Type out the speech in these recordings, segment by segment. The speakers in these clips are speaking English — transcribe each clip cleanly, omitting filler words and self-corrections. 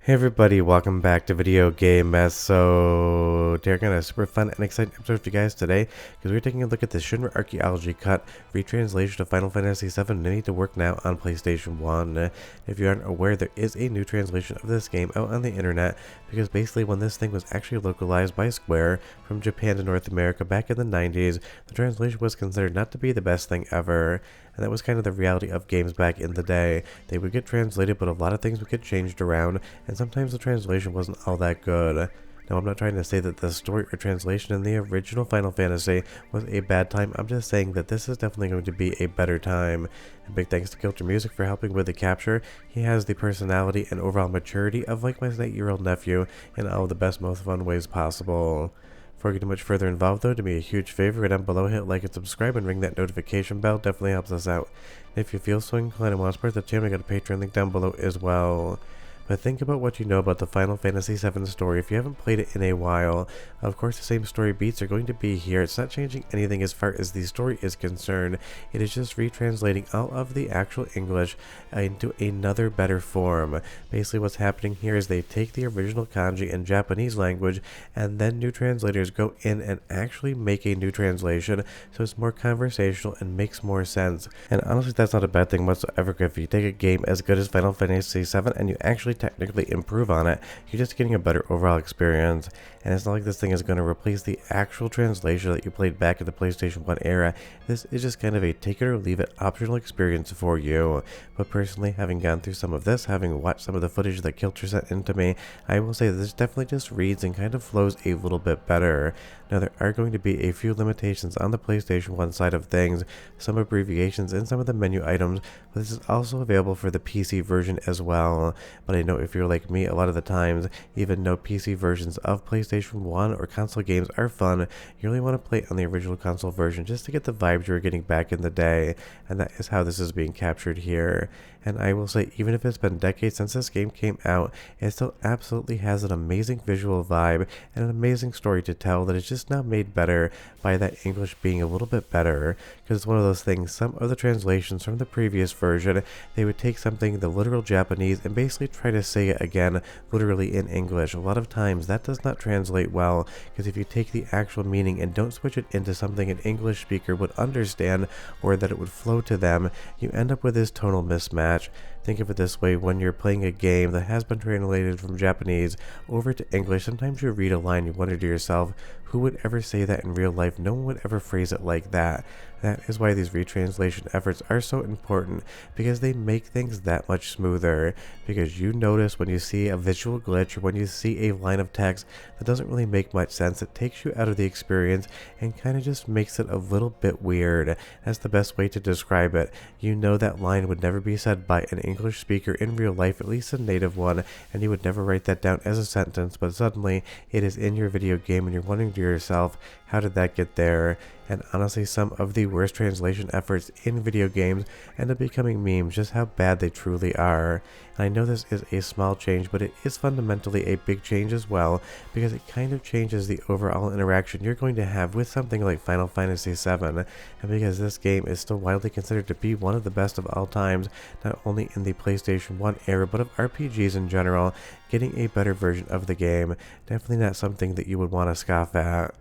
Hey everybody, welcome back to Video Game Mess. So, today we're going to have a super fun and exciting episode for you guys today, because we're taking a look at the Shinra Archaeology Cut retranslation of Final Fantasy VII Mini to work now on PlayStation 1. If you aren't aware, there is a new translation of this game out on the internet, because basically when this thing was actually localized by Square from Japan to North America back in the 90s, the translation was considered not to be the best thing ever. And that was kind of the reality of games back in the day. They would get translated, but a lot of things would get changed around, and sometimes the translation wasn't all that good. Now, I'm not trying to say that the story or translation in the original Final Fantasy was a bad time. I'm just saying that this is definitely going to be a better time. And big thanks to Kilter Music for helping with the capture. He has the personality and overall maturity of like my 8-year-old nephew in all of the best, most fun ways possible. Before we get much further involved though, do me a huge favor, go down below, hit like and subscribe, and ring that notification bell. Definitely helps us out. And if you feel so inclined and want to support the channel, I got a Patreon link down below as well. But think about what you know about the Final Fantasy VII story if you haven't played it in a while. Of course, the same story beats are going to be here. It's not changing anything as far as the story is concerned. It is just retranslating all of the actual English into another better form. Basically, what's happening here is they take the original kanji and Japanese language, and then new translators go in and actually make a new translation, so it's more conversational and makes more sense. And honestly, that's not a bad thing whatsoever. If you take a game as good as Final Fantasy VII and you actually technically improve on it, you're just getting a better overall experience. And it's not like this thing is going to replace the actual translation that you played back in the PlayStation 1 era. This is just kind of a take it or leave it optional experience for you. But personally, having gone through some of this, having watched some of the footage that Kilter sent into me, I will say that this definitely just reads and kind of flows a little bit better. Now, there are going to be a few limitations on the PlayStation 1 side of things, some abbreviations in some of the menu items, but this is also available for the PC version as well. But I know if you're like me, a lot of the times, even though PC versions of PlayStation 1 or console games are fun, you really want to play on the original console version just to get the vibes you were getting back in the day, and that is how this is being captured here. And I will say, even if it's been decades since this game came out, it still absolutely has an amazing visual vibe and an amazing story to tell that is just now made better by that English being a little bit better. Because it's one of those things, some of the translations from the previous version, they would take something, the literal Japanese, and basically try to say it again literally in English. A lot of times that does not translate well, because if you take the actual meaning and don't switch it into something an English speaker would understand or that it would flow to them, you end up with this tonal mismatch. Think of it this way: when you're playing a game that has been translated from Japanese over to English, sometimes you read a line, you wonder to yourself, who would ever say that in real life? No one would ever phrase it like that. That is why these retranslation efforts are so important, because they make things that much smoother. Because you notice when you see a visual glitch or when you see a line of text that doesn't really make much sense, it takes you out of the experience and kind of just makes it a little bit weird. That's the best way to describe it. You know that line would never be said by an English speaker in real life, at least a native one, and you would never write that down as a sentence, but suddenly it is in your video game and you're wondering to yourself, how did that get there? And honestly, some of the worst translation efforts in video games end up becoming memes, just how bad they truly are. And I know this is a small change, but it is fundamentally a big change as well, because it kind of changes the overall interaction you're going to have with something like Final Fantasy VII, and because this game is still widely considered to be one of the best of all times, not only in the PlayStation 1 era, but of RPGs in general, getting a better version of the game, definitely not something that you would want to scoff at.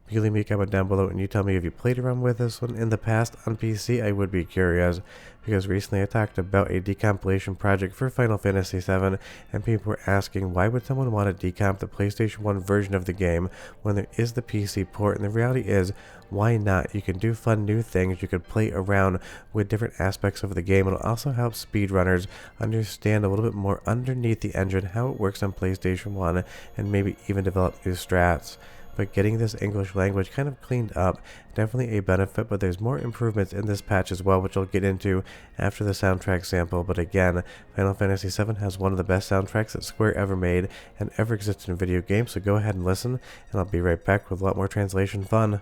If you leave me a comment down below and you tell me if you played around with this one in the past on PC, I would be curious, because recently I talked about a decompilation project for Final Fantasy VII, and people were asking, why would someone want to decomp the PlayStation 1 version of the game when there is the PC port? And the reality is, why not? You can do fun new things, you could play around with different aspects of the game. It'll also help speedrunners understand a little bit more underneath the engine how it works on PlayStation 1, and maybe even develop new strats. But getting this English language kind of cleaned up, definitely a benefit, but there's more improvements in this patch as well, which I'll get into after the soundtrack sample. But again, Final Fantasy VII has one of the best soundtracks that Square ever made and ever existed in video games, so go ahead and listen, and I'll be right back with a lot more translation fun.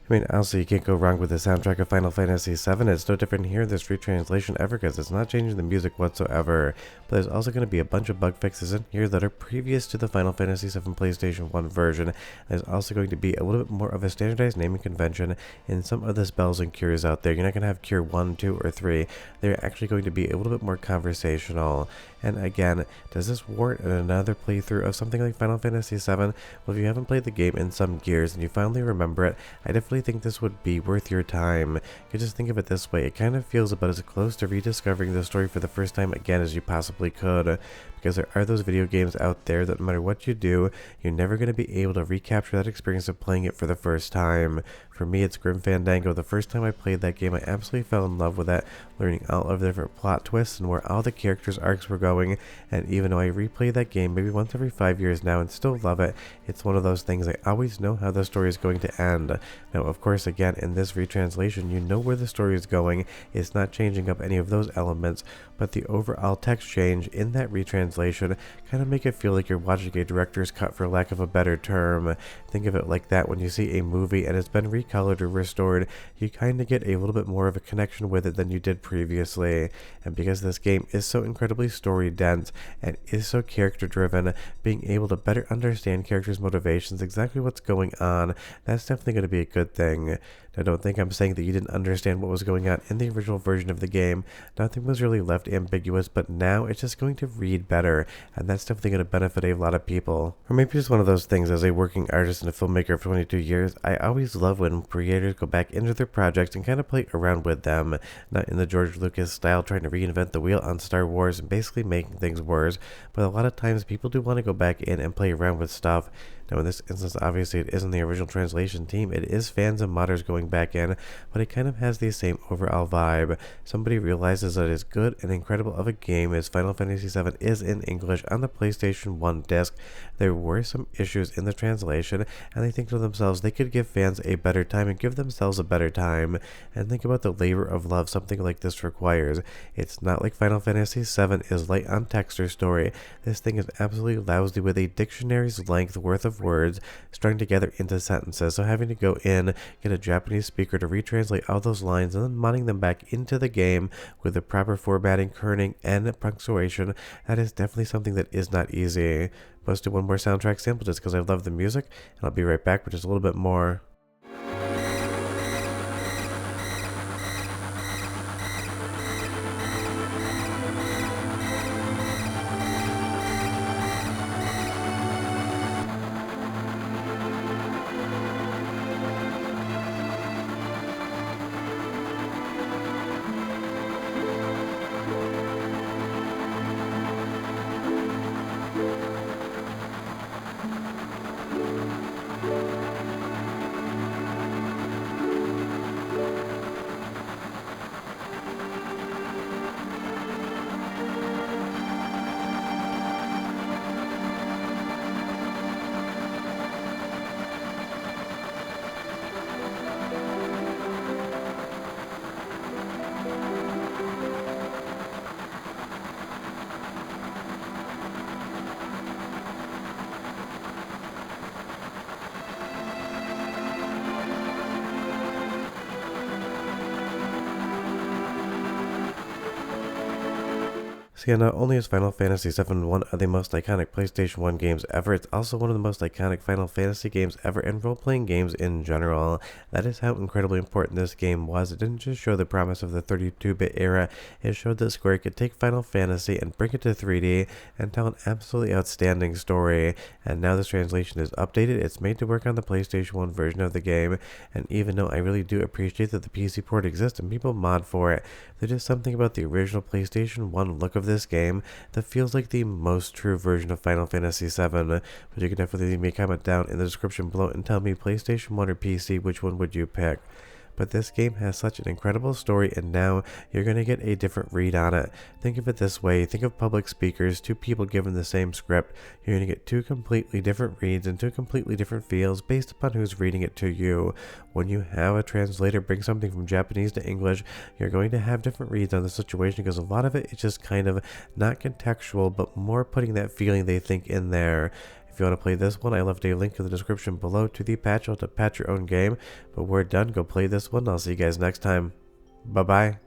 I mean, honestly, you can't go wrong with the soundtrack of Final Fantasy VII. It's no different here in this retranslation ever because it's not changing the music whatsoever. But there's also going to be a bunch of bug fixes in here that are previous to the Final Fantasy VII PlayStation 1 version. There's also going to be a little bit more of a standardized naming convention in some of the spells and cures out there. You're not going to have cure 1, 2, or 3. They're actually going to be a little bit more conversational. And again, does this warrant another playthrough of something like Final Fantasy VII? Well, if you haven't played the game in some years and you finally remember it, I definitely think this would be worth your time. You can just think of it this way, it kind of feels about as close to rediscovering the story for the first time again as you possibly could. Because there are those video games out there that no matter what you do, you're never going to be able to recapture that experience of playing it for the first time. For me, it's Grim Fandango. The first time I played that game, I absolutely fell in love with it, learning all of the different plot twists and where all the characters' arcs were going. And even though I replay that game maybe once every 5 years now and still love it, it's one of those things I always know how the story is going to end. Now, of course, again, in this retranslation, you know where the story is going. It's not changing up any of those elements, but the overall text change in that retranslation kind of make it feel like you're watching a director's cut, for lack of a better term. Think of it like that. When you see a movie and it's been recolored or restored, you kind of get a little bit more of a connection with it than you did previously. And because this game is so incredibly story dense and is so character driven, being able to better understand characters' motivations, exactly what's going on, that's definitely going to be a good thing. Now, don't think I'm saying that you didn't understand what was going on in the original version of the game. Nothing was really left ambiguous, but now it's just going to read better, and that's definitely going to benefit a lot of people. Or maybe just one of those things, as a working artist and a filmmaker for 22 years, I always love when creators go back into their projects and kind of play around with them. Not in the George Lucas style, trying to reinvent the wheel on Star Wars and basically making things worse, but a lot of times people do want to go back in and play around with stuff. Now, in this instance, obviously, it isn't the original translation team. It is fans and modders going back in, but it kind of has the same overall vibe. Somebody realizes that as good and incredible of a game as Final Fantasy VII is in English on the PlayStation 1 disc, there were some issues in the translation, and they think to themselves they could give fans a better time and give themselves a better time. And think about the labor of love something like this requires. It's not like Final Fantasy VII is light on text or story. This thing is absolutely lousy with a dictionary's length worth of words strung together into sentences, so having to go in, get a Japanese speaker to retranslate all those lines and then modding them back into the game with the proper formatting, kerning, and punctuation, that is definitely something that is not easy. Let's do one more soundtrack sample just because I love the music, and I'll be right back with just a little bit more. So yeah, not only is Final Fantasy VII one of the most iconic PlayStation 1 games ever, it's also one of the most iconic Final Fantasy games ever and role-playing games in general. That is how incredibly important this game was. It didn't just show the promise of the 32-bit era, it showed that Square could take Final Fantasy and bring it to 3D and tell an absolutely outstanding story. And now this translation is updated, it's made to work on the PlayStation 1 version of the game, and even though I really do appreciate that the PC port exists and people mod for it, there's just something about the original PlayStation 1 look of this game that feels like the most true version of Final Fantasy VII. But you can definitely leave me a comment down in the description below and tell me, PlayStation 1 or PC, which one would you pick? But this game has such an incredible story, and now you're going to get a different read on it. Think of it this way, think of public speakers, two people given the same script. You're going to get two completely different reads and two completely different feels based upon who's reading it to you. When you have a translator bring something from Japanese to English, you're going to have different reads on the situation because a lot of it is just kind of not contextual, but more putting that feeling they think in there. If you want to play this one, I left a link in the description below to the patch to patch your own game. But we're done. Go play this one. I'll see you guys next time. Bye-bye.